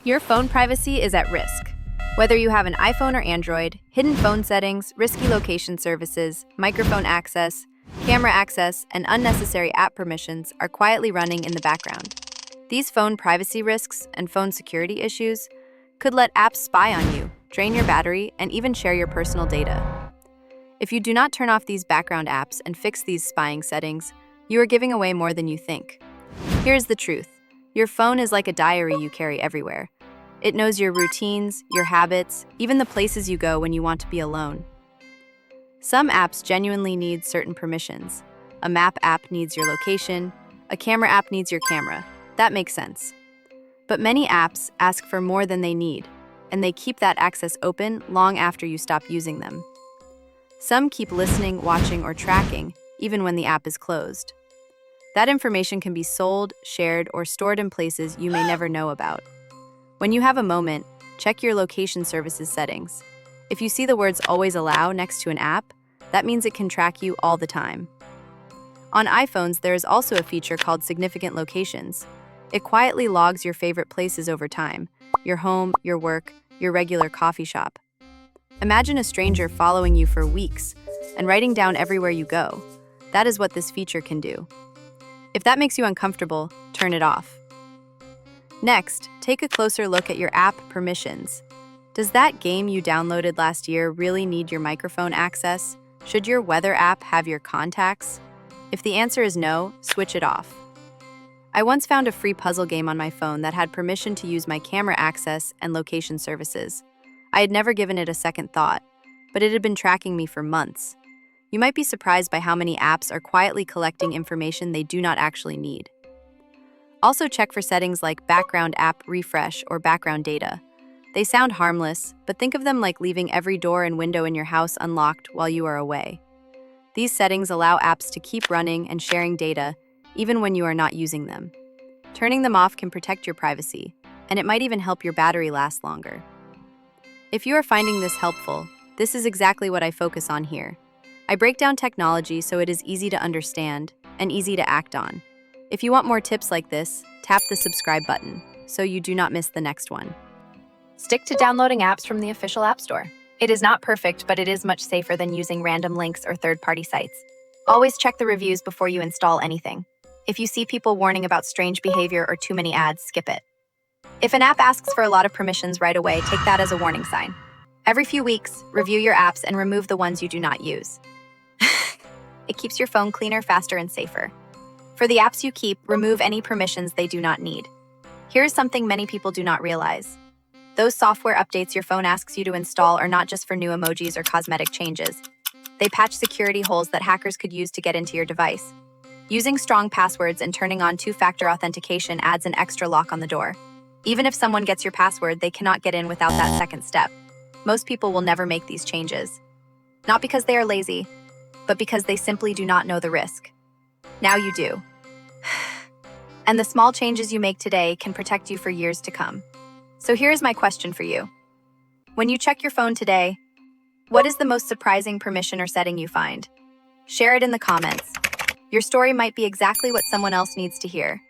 Your phone privacy is at risk. Whether you have an iPhone or Android, hidden phone settings, risky location services, microphone access, camera access, and unnecessary app permissions are quietly running in the background. These phone privacy risks and phone security issues could let apps spy on you, drain your battery, and even share your personal data. If you do not turn off these background apps and fix these spying settings, you are giving away more than you think. Here's the truth. Your phone is like a diary you carry everywhere. It knows your routines, your habits, even the places you go when you want to be alone. Some apps genuinely need certain permissions. A map app needs your location, a camera app needs your camera. That makes sense. But many apps ask for more than they need, and they keep that access open long after you stop using them. Some keep listening, watching, or tracking, even when the app is closed. That information can be sold, shared, or stored in places you may never know about. When you have a moment, check your location services settings. If you see the words "Always Allow" next to an app, that means it can track you all the time. On iPhones, there is also a feature called Significant Locations. It quietly logs your favorite places over time: your home, your work, your regular coffee shop. Imagine a stranger following you for weeks and writing down everywhere you go. That is what this feature can do. If that makes you uncomfortable, turn it off. Next, take a closer look at your app permissions. Does that game you downloaded last year really need your microphone access? Should your weather app have your contacts? If the answer is no, switch it off. I once found a free puzzle game on my phone that had permission to use my camera access and location services. I had never given it a second thought, but it had been tracking me for months. You might be surprised by how many apps are quietly collecting information they do not actually need. Also check for settings like background app refresh or background data. They sound harmless, but think of them like leaving every door and window in your house unlocked while you are away. These settings allow apps to keep running and sharing data, even when you are not using them. Turning them off can protect your privacy, and it might even help your battery last longer. If you are finding this helpful, this is exactly what I focus on here. I break down technology so it is easy to understand and easy to act on. If you want more tips like this, tap the subscribe button so you do not miss the next one. Stick to downloading apps from the official App Store. It is not perfect, but it is much safer than using random links or third-party sites. Always check the reviews before you install anything. If you see people warning about strange behavior or too many ads, skip it. If an app asks for a lot of permissions right away, take that as a warning sign. Every few weeks, review your apps and remove the ones you do not use. It keeps your phone cleaner, faster, and safer. For the apps you keep, remove any permissions they do not need. Here's something many people do not realize. Those software updates your phone asks you to install are not just for new emojis or cosmetic changes. They patch security holes that hackers could use to get into your device. Using strong passwords and turning on two-factor authentication adds an extra lock on the door. Even if someone gets your password, they cannot get in without that second step. Most people will never make these changes. Not because they are lazy, but because they simply do not know the risk. Now you do. And the small changes you make today can protect you for years to come. So here's my question for you. When you check your phone today, what is the most surprising permission or setting you find? Share it in the comments. Your story might be exactly what someone else needs to hear.